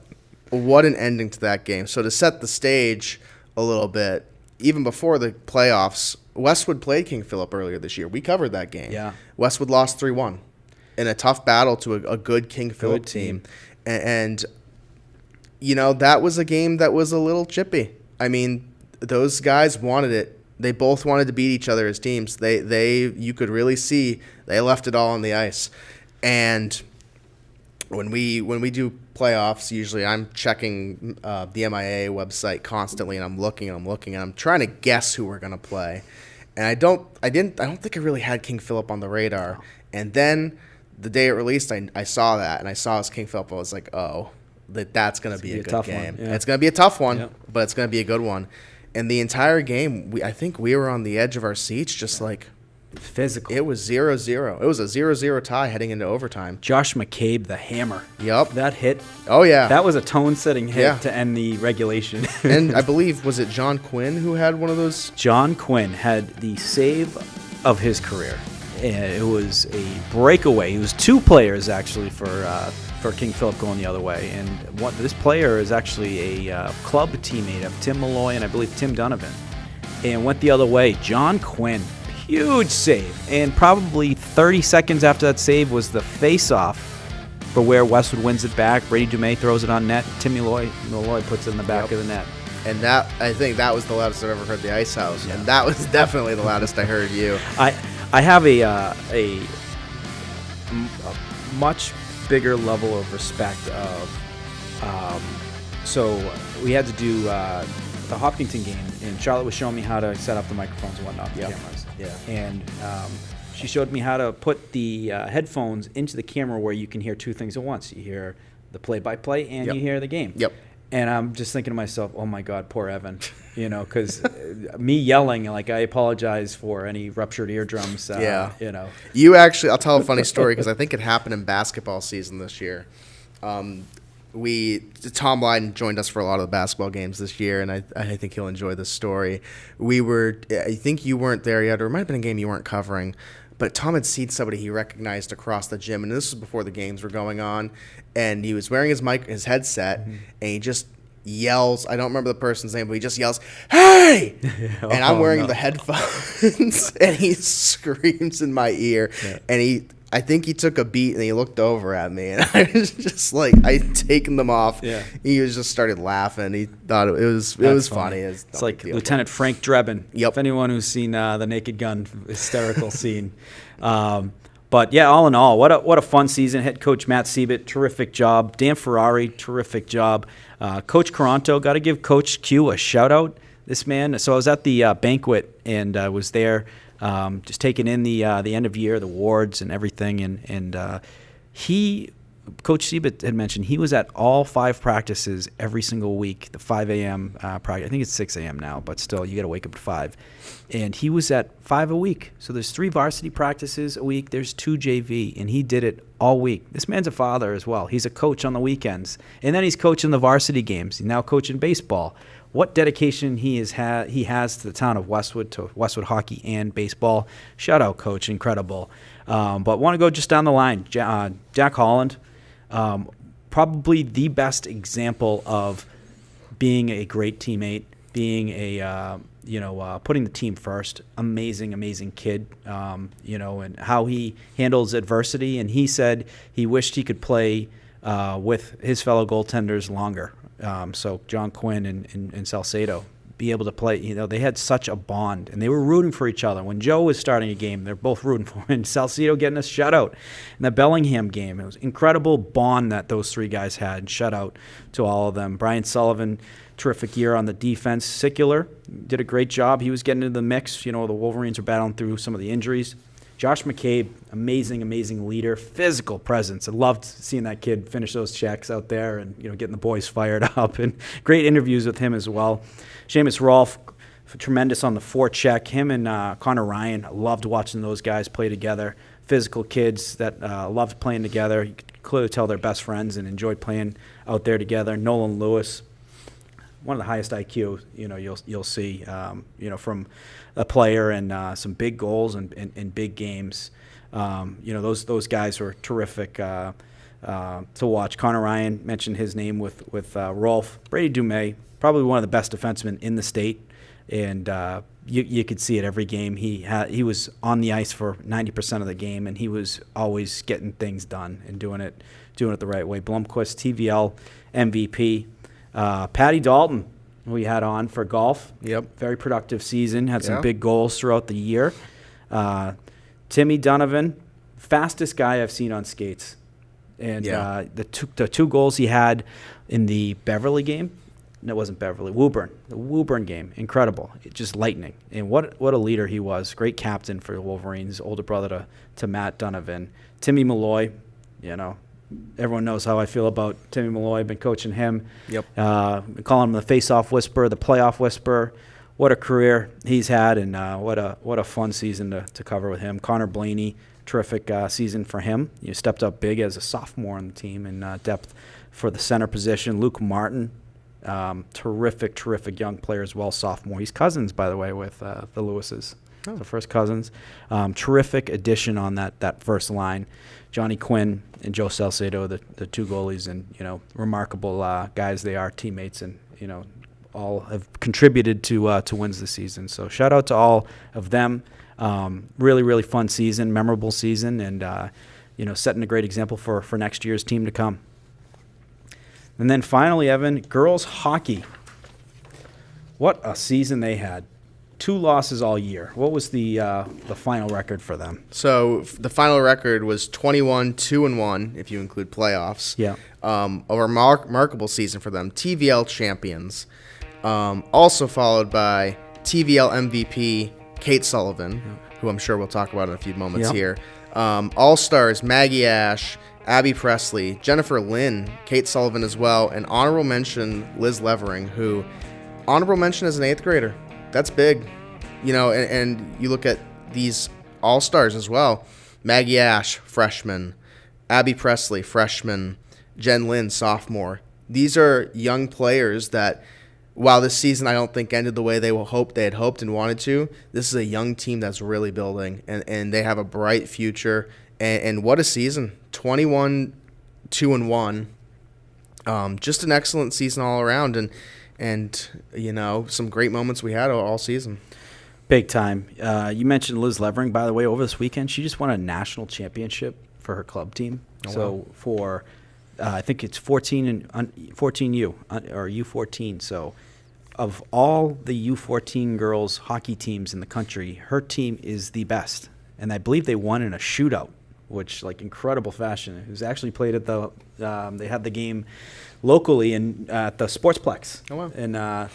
an ending to that game. So to set the stage a little bit, even before the playoffs, Westwood played King Philip earlier this year. We covered that game. Yeah. Westwood lost 3-1 in a tough battle to a good King Philip team. And that was a game that was a little chippy. I mean, those guys wanted it. They both wanted to beat each other as teams. You could really see they left it all on the ice. And when we do playoffs, usually I'm checking the MIA website constantly, and I'm looking, and I'm trying to guess who we're gonna play. And I don't think I really had King Philip on the radar. And then the day it released, I saw that, and I saw it's King Philip. I was like, oh, that's gonna be a good game. Yeah. It's gonna be a tough one, but it's gonna be a good one. And the entire game, I think we were on the edge of our seats, just like physical. It was 0-0. It was a 0-0 tie heading into overtime. Josh McCabe, the hammer. Yep. That hit. Oh, yeah. That was a tone-setting hit to end the regulation. And I believe, was it John Quinn who had one of those? John Quinn had the save of his career. It was a breakaway. It was two players, actually, for King Philip going the other way. And this player is actually a club teammate of Tim Malloy and I believe Tim Donovan. and went the other way. John Quinn, huge save. And probably 30 seconds after that save was the face-off for where Westwood wins it back. Brady Dumais throws it on net. Tim Malloy puts it in the back of the net. And that, I think that was the loudest I've ever heard the Ice House. Yeah. And that was definitely the loudest I heard you. I have a much bigger level of respect of so we had to do the Hopkinton game, and Charlotte was showing me how to set up the microphones and whatnot, the cameras. Yeah. And she showed me how to put the headphones into the camera where you can hear two things at once. You hear the play-by-play and you hear the game. Yep. And I'm just thinking to myself, oh my God, poor Evan, because me yelling, like, I apologize for any ruptured eardrums. You actually, I'll tell a funny story because I think it happened in basketball season this year. Tom Lydon joined us for a lot of the basketball games this year, and I think he'll enjoy this story. I think you weren't there yet, or it might have been a game you weren't covering, but Tom had seen somebody he recognized across the gym, and this was before the games were going on, and he was wearing his headset, and he just yells, I don't remember the person's name, but he just yells, "Hey!" And I'm wearing the headphones, and he screams in my ear, and I think he took a beat and he looked over at me, and I was just like, I'd taken them off. Yeah. He just started laughing. He thought it was funny. It's like Lieutenant Frank Drebin. Yep. If anyone who's seen the Naked Gun hysterical scene. But yeah, all in all, what a fun season. Head coach Matt Siebert, terrific job. Dan Ferrari, terrific job. Coach Caranto, got to give Coach Q a shout out. This man. So I was at the banquet and I was there. Just taking in the end of year, the awards and everything, and Coach Siebert had mentioned he was at all 5 practices every single week. The 5 a.m. practice, I think it's 6 a.m. now, but still, you got to wake up at 5. And he was at 5 a week. So there's 3 varsity practices a week. There's 2 JV, and he did it all week. This man's a father as well. He's a coach on the weekends, and then he's coaching the varsity games. He's now coaching baseball. What dedication he has to the town of Westwood, to Westwood hockey and baseball. Shout out, Coach, incredible. But want to go just down the line. Jack Holland, probably the best example of being a great teammate, being putting the team first. Amazing kid, and how he handles adversity. And he said he wished he could play with his fellow goaltenders longer. So John Quinn and Salcedo be able to play. They had such a bond, and they were rooting for each other. When Joe was starting a game, they're both rooting for him. And Salcedo getting a shutout in the Bellingham game. It was an incredible bond that those 3 guys had. Shutout to all of them. Brian Sullivan, terrific year on the defense. Sicular did a great job. He was getting into the mix. The Wolverines were battling through some of the injuries. Josh McCabe, amazing leader, physical presence. I loved seeing that kid finish those checks out there and getting the boys fired up. And great interviews with him as well. Seamus Rolfe, tremendous on the forecheck. Him and Connor Ryan, I loved watching those guys play together. Physical kids that loved playing together. You could clearly tell they're best friends and enjoyed playing out there together. Nolan Lewis, one of the highest IQ you'll see from a player, and some big goals and big games. Those guys were terrific to watch. Connor Ryan, mentioned his name with Rolfe. Brady Dumais, probably one of the best defensemen in the state, and you could see it every game. He was on the ice for 90% of the game, and he was always getting things done and doing it the right way. Blomqvist, TVL MVP. Patty Dalton, who we had on for golf. Yep. Very productive season. Had some big goals throughout the year. Timmy Donovan, fastest guy I've seen on skates. And the 2 goals he had in the Beverly game, no, it wasn't Beverly, Woburn. The Woburn game, incredible. Just lightning. And what a leader he was. Great captain for the Wolverines, older brother to Matt Donovan. Timmy Malloy, everyone knows how I feel about Timmy Malloy. I've been coaching him. Yep. Calling him the face-off whisperer, the playoff whisperer. What a career he's had, and what a fun season to cover with him. Connor Blaney, terrific season for him. You stepped up big as a sophomore on the team in depth for the center position. Luke Martin, terrific young player as well, sophomore. He's cousins, by the way, with the Lewises. Oh. The first cousins. Terrific addition on that first line. Johnny Quinn and Joe Salcedo, the 2 goalies, and remarkable guys they are, teammates, and all have contributed to wins this season. So shout out to all of them. Really, really fun season, memorable season, and setting a great example for next year's team to come. And then finally, Evan, girls hockey. What a season they had. 2 losses all year. What was the final record for them? So the final record was 21-2-1, if you include playoffs. Yeah. A remarkable season for them. TVL champions. Also followed by TVL MVP Kate Sullivan, who I'm sure we'll talk about in a few moments here. All-Stars Maggie Ash, Abby Presley, Jennifer Lynn, Kate Sullivan as well, and honorable mention Liz Levering, who honorable mention as an 8th grader. That's big, and you look at these all-stars as well. Maggie Ash, freshman. Abby Presley, freshman. Jen Lynn, sophomore. These are young players that, while this season I don't think ended the way they had hoped and wanted to, this is a young team that's really building, and they have a bright future. And what a season. 21-2-1. Just an excellent season all around, and some great moments we had all season. Big time. You mentioned Liz Levering, by the way, over this weekend. She just won a national championship for her club team. Oh, so wow. for, I think it's 14U or U14. So of all the U14 girls hockey teams in the country, her team is the best. And I believe they won in a shootout, which, incredible fashion. It was actually played at they had the game locally at the Sportsplex. Oh, wow.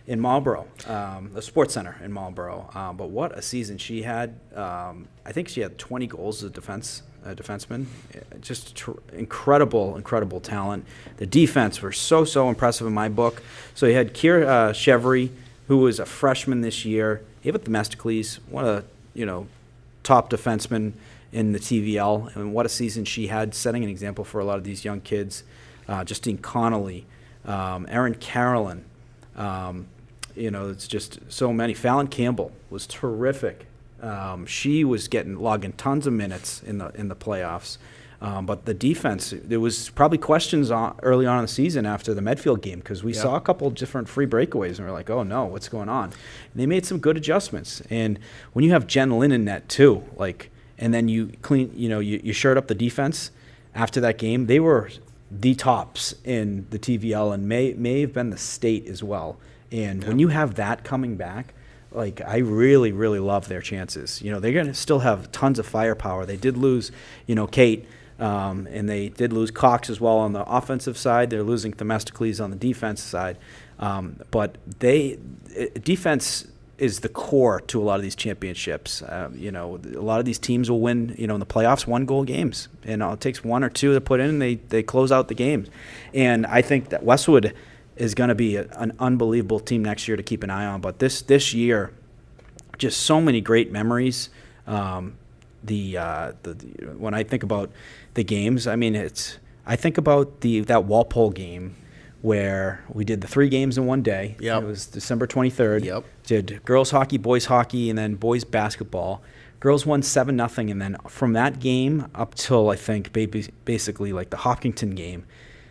In Marlboro, the Sports Center in Marlboro. But what a season she had. I think she had 20 goals as a defenseman. Just incredible talent. The defense were so impressive in my book. So you had Kira Chevry, who was a freshman this year. Ava Themistocles, one of the top defensemen in the TVL, and what a season she had, setting an example for a lot of these young kids. Justine Connolly, Erin Carolyn, it's just so many. Fallon Campbell was terrific. She was logging tons of minutes in the playoffs. But the defense, there was probably questions early on in the season after the Medfield game, because we saw a couple different free breakaways, and we're like, oh no, what's going on? And they made some good adjustments. And when you have Jen Lynn in net too, and then you you shirt up the defense after that game, they were the tops in the TVL and may have been the state as well. And when you have that coming back, I really love their chances. They're going to still have tons of firepower. They did lose, Kate, and they did lose Cox as well on the offensive side. They're losing Themistocles on the defensive side. But defense is the core to a lot of these championships. A lot of these teams will win, in the playoffs, 1-goal games. And it takes 1 or 2 to put in, and they close out the games. And I think that Westwood is going to be an unbelievable team next year to keep an eye on. But this year, just so many great memories. When I think about the games, I think about that Walpole game where we did the 3 games in one day. Yep. It was December 23rd. Yep. Did girls hockey, boys hockey, and then boys basketball. Girls won 7-0, and then from that game up till I think basically the Hopkinton game,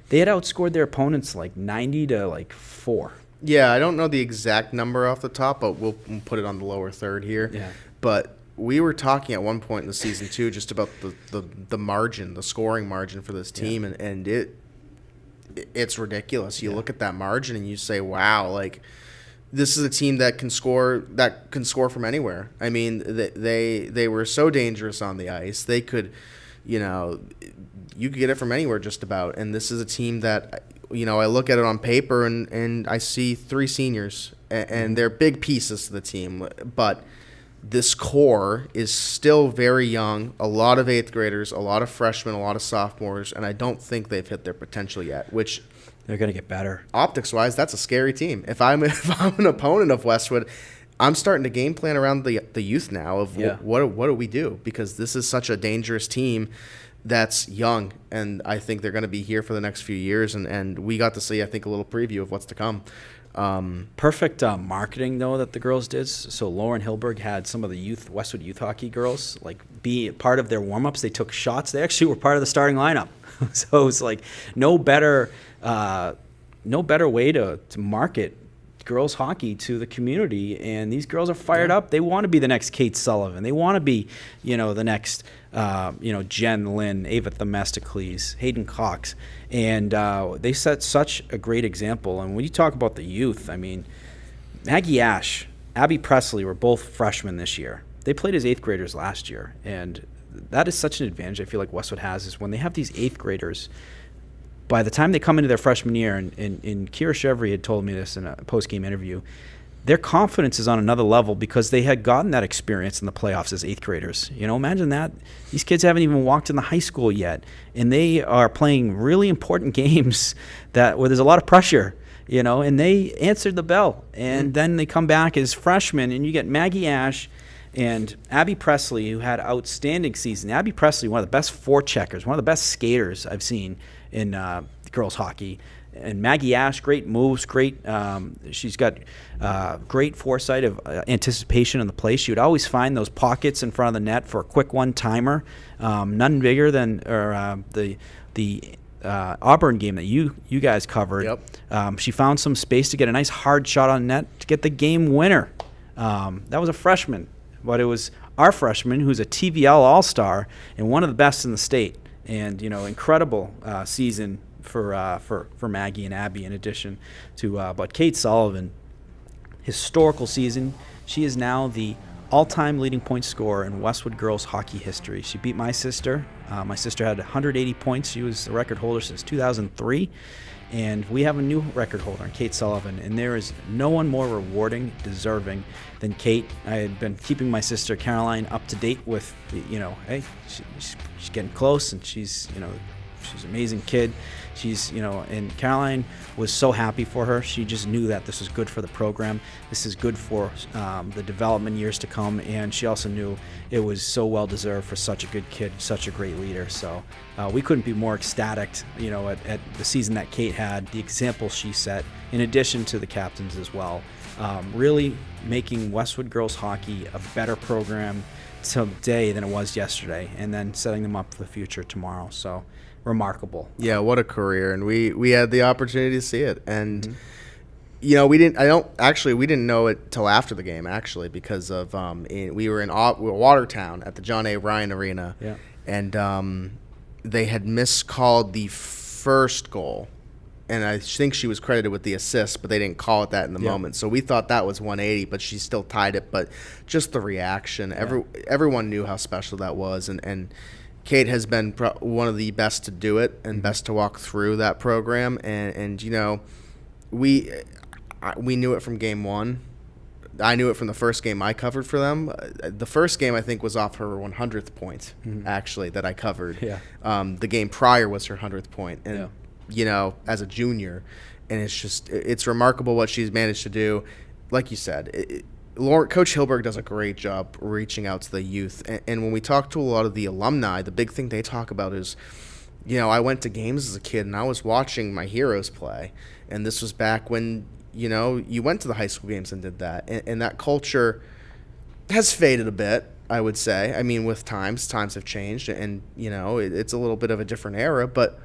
they had outscored their opponents 90-4. Yeah, I don't know the exact number off the top, but we'll put it on the lower third here. Yeah. But we were talking at one point in the season too, just about the margin, the scoring margin for this team, and it's ridiculous. You look at that margin and you say, wow, this is a team that can score from anywhere. They were so dangerous on the ice. They could, you could get it from anywhere just about. And this is a team that, I look at it on paper and I see 3 seniors, and they're big pieces to the team. But this core is still very young, a lot of 8th graders, a lot of freshmen, a lot of sophomores, and I don't think they've hit their potential yet, which They're going to get better. Optics-wise, that's a scary team. If I'm an opponent of Westwood, I'm starting to game plan around the youth now of what do we do, because this is such a dangerous team that's young, and I think they're going to be here for the next few years, and we got to see, I think, a little preview of what's to come. Perfect marketing, though, that the girls did. So Lauren Hilberg had some of the Westwood youth hockey girls be part of their warm-ups. They took shots. They actually were part of the starting lineup. So it's no better way to market girls hockey to the community, and these girls are fired up. They want to be the next Kate Sullivan. They want to be, the next, Jen Lynn, Ava Themistocles, Hayden Cox, and they set such a great example. And when you talk about the youth, I mean, Maggie Ash, Abby Presley were both freshmen this year. They played as 8th graders last year, and that is such an advantage I feel like Westwood has, is when they have these 8th graders, by the time they come into their freshman year, and Kira Chevry had told me this in a post-game interview, their confidence is on another level because they had gotten that experience in the playoffs as 8th graders. Imagine that. These kids haven't even walked in the high school yet, and they are playing really important games where there's a lot of pressure, and they answered the bell. And then they come back as freshmen, and you get Maggie Ash and Abby Presley, who had outstanding season. Abby Presley, one of the best forecheckers, one of the best skaters I've seen in girls hockey. And Maggie Ash, great moves, she's got great foresight of anticipation in the play. She would always find those pockets in front of the net for a quick one-timer. None bigger than the Auburn game that you guys covered. Yep. She found some space to get a nice hard shot on net to get the game winner. That was a freshman, but it was our freshman who's a TVL All-Star and one of the best in the state. And incredible season for Maggie and Abby. In addition to, but Kate Sullivan, historical season. She is now the all-time leading point scorer in Westwood girls hockey history. She beat my sister. My sister had 180 points. She was the record holder since 2003. And we have a new record holder in Kate Sullivan, and there is no one more rewarding, deserving than Kate. I had been keeping my sister Caroline up to date with, hey, she's getting close, and she's an amazing kid. She's, and Caroline was so happy for her. She just knew that this was good for the program. This is good for the development years to come, and she also knew it was so well-deserved for such a good kid, such a great leader. So we couldn't be more ecstatic, at the season that Kate had, the example she set, in addition to the captains as well. Really making Westwood girls hockey a better program today than it was yesterday, and then setting them up for the future tomorrow. So remarkable. Yeah, what a career. And we had the opportunity to see it. And we didn't know it till after the game, actually, because of we were in Watertown at the John A. Ryan Arena. Yeah. And they had miscalled the first goal. And I think she was credited with the assist, but they didn't call it that in the moment. So we thought that was 180, but she still tied it. But just the reaction, everyone knew how special that was. And Kate has been one of the best to do it and best to walk through that program. And we knew it from game one. I knew it from the first game I covered for them. The first game, I think, was off her 100th point, actually, that I covered. Yeah. The game prior was her 100th point. And, as a junior, and it's remarkable what she's managed to do. Like you said, Coach Hilberg does a great job reaching out to the youth. And when we talk to a lot of the alumni, the big thing they talk about is, I went to games as a kid and I was watching my heroes play. And this was back when, you went to the high school games and did that. And that culture has faded a bit, I would say. I mean, with times have changed and, it's a little bit of a different era, but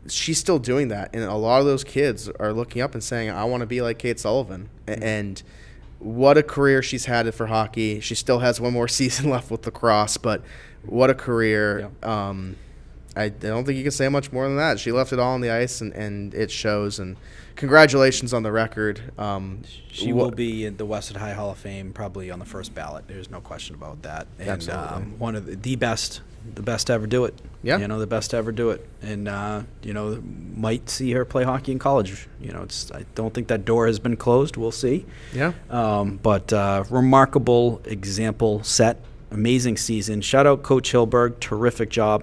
she's still doing that. And a lot of those kids are looking up and saying, I want to be like Kate Sullivan. And what a career she's had for hockey. She still has one more season left with lacrosse, but what a career. Yeah. I don't think you can say much more than that. She left it all on the ice, and it shows. And congratulations on the record. She will be in the Westwood High Hall of Fame probably on the first ballot. There's no question about that. And absolutely. One of the best to ever do it. Yeah. The best to ever do it. And, might see her play hockey in college. I don't think that door has been closed. We'll see. Yeah. But remarkable example set. Amazing season. Shout out Coach Hilberg. Terrific job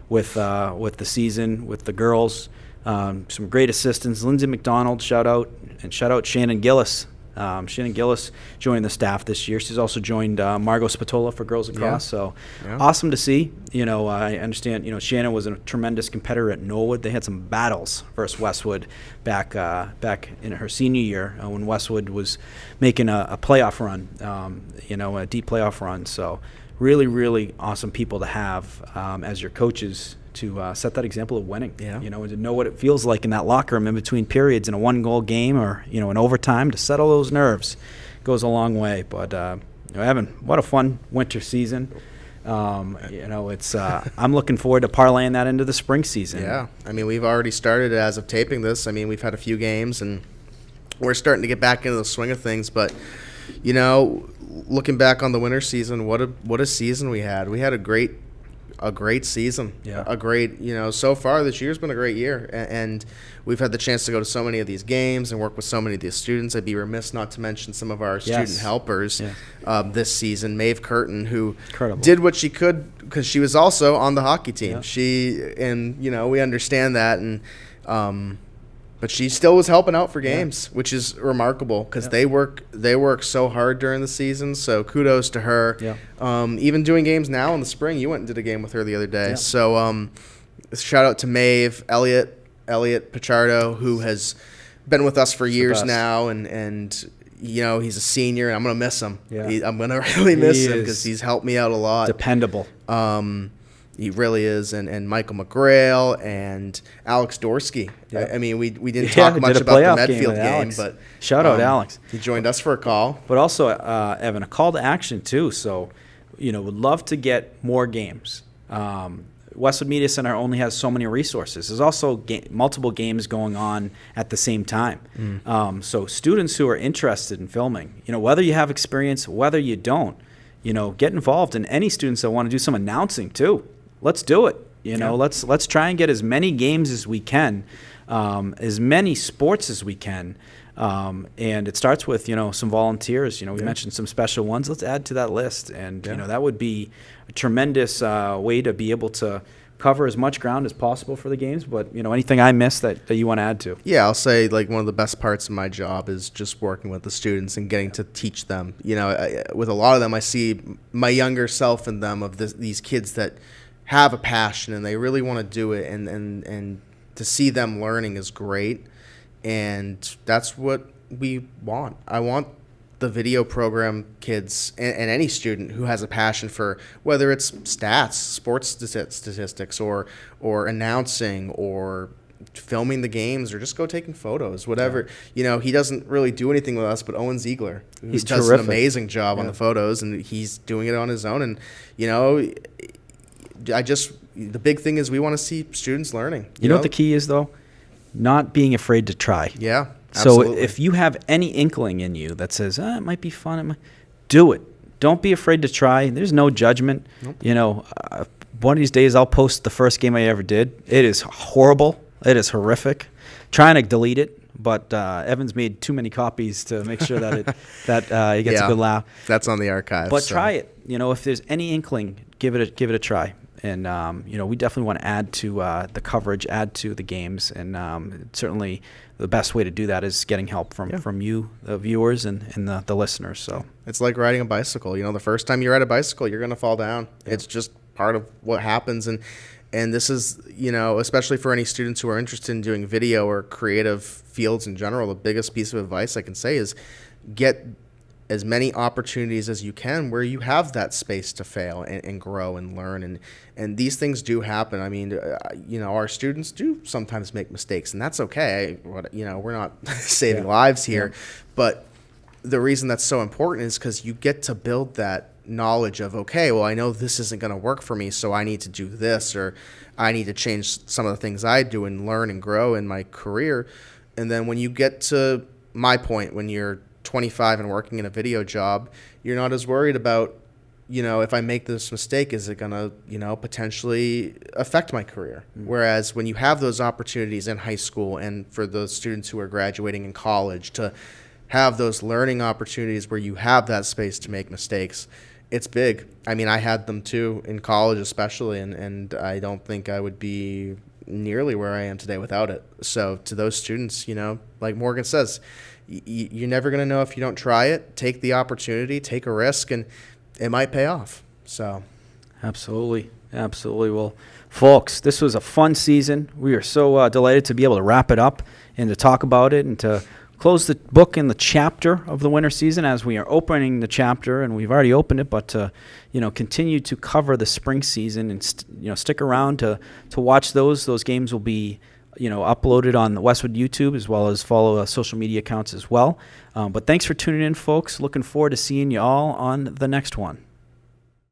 with the season, with the girls. Some great assistants. Lindsay McDonald, shout out. And shout out Shannon Gillis. Shannon Gillis joined the staff this year. She's also joined Margot Spatola for Girls Lacrosse. So awesome to see. I understand, Shannon was a tremendous competitor at Norwood. They had some battles versus Westwood back in her senior year when Westwood was making a playoff run, a deep playoff run. So really, really awesome people to have as your coaches to set that example of winning. Yeah. You know, and to know what it feels like in that locker room in between periods in a 1-goal game or, you know, in overtime, to settle those nerves goes a long way. But, you know, Evan, what a fun winter season. You know, it's I'm looking forward to parlaying that into the spring season. Yeah. I mean, we've already started as of taping this. I mean, we've had a few games, and we're starting to get back into the swing of things. But, you know, looking back on the winter season, what a season we had. We had a great season. Yeah. A great, you know, so far this year's been a great year. And we've had the chance to go to so many of these games and work with so many of these students. I'd be remiss not to mention some of our student helpers this season. Maeve Curtin, who did what she could because she was also on the hockey team. Yeah. You know, we understand that. And, but she still was helping out for games, which is remarkable because they work so hard during the season. So kudos to her. Yeah. Even doing games now in the spring, you went and did a game with her the other day. Yeah. So shout out to Maeve, Elliot Pichardo, who has been with us for years now, and you know, he's a senior, and I'm gonna miss him. Yeah. I'm gonna really miss him because he's helped me out a lot. Dependable. He really is, and Michael McGrail and Alex Dorsky. I mean, we didn't talk much about the Medfield game, but shout out Alex. He joined us for a call. But also, Evan, a call to action too. So, you know, would love to get more games. Westwood Media Center only has so many resources. There's also multiple games going on at the same time. So students who are interested in filming, you know, whether you have experience, whether you don't, you know, get involved. And any students that want to do some announcing too, let's do it. You know, let's try and get as many games as we can, as many sports as we can. And it starts with, you know, some volunteers. You know, we mentioned some special ones. Let's add to that list. And, you know, that would be a tremendous way to be able to cover as much ground as possible for the games. But, you know, anything I missed that you want to add to? Yeah, I'll say, like, one of the best parts of my job is just working with the students and getting to teach them. You know, with a lot of them, I see my younger self in them of these kids that have a passion and they really want to do it. And to see them learning is great. And that's what we want. I want the video program kids and any student who has a passion for whether it's stats, sports statistics, or announcing, or filming the games, or just go taking photos, whatever. You know, he doesn't really do anything with us, but Owen Ziegler, who does terrific. An amazing job on the photos, and he's doing it on his own. And, you know, the big thing is we want to see students learning. You know what the key is, though? Not being afraid to try. Yeah, absolutely. So if you have any inkling in you that says, it might be fun, do it. Don't be afraid to try. There's no judgment. Nope. You know, one of these days I'll post the first game I ever did. It is horrible. It is horrific. Trying to delete it, but Evan's made too many copies to make sure that he gets a good laugh. That's on the archive. But try it. You know, if there's any inkling, give it a try. And, you know, we definitely want to add to the coverage, add to the games. And certainly the best way to do that is getting help from you, the viewers, and the listeners. So it's like riding a bicycle. You know, the first time you ride a bicycle, you're going to fall down. Yeah. It's just part of what happens. And this is, you know, especially for any students who are interested in doing video or creative fields in general, the biggest piece of advice I can say is get as many opportunities as you can where you have that space to fail and grow and learn. And these things do happen. I mean, you know, our students do sometimes make mistakes, and that's okay. You know, we're not saving lives here. But the reason that's so important is because you get to build that knowledge of, okay, well, I know this isn't going to work for me, so I need to do this, or I need to change some of the things I do and learn and grow in my career. And then when you get to my point, when you're 25 and working in a video job, you're not as worried about, you know, if I make this mistake, is it going to, you know, potentially affect my career? Whereas when you have those opportunities in high school, and for those students who are graduating in college to have those learning opportunities where you have that space to make mistakes, it's big. I mean, I had them too in college especially, and I don't think I would be nearly where I am today without it. So to those students, you know, like Morgan says, you're never going to know if you don't try it. Take the opportunity, take a risk, and it might pay off. So, absolutely. Well, folks, this was a fun season. We are so delighted to be able to wrap it up and to talk about it and to close the book in the chapter of the winter season as we are opening the chapter, and we've already opened it, but to continue to cover the spring season and stick around to watch those. Those games will be uploaded on the Westwood YouTube, as well as follow social media accounts as well. But thanks for tuning in, folks. Looking forward to seeing you all on the next one.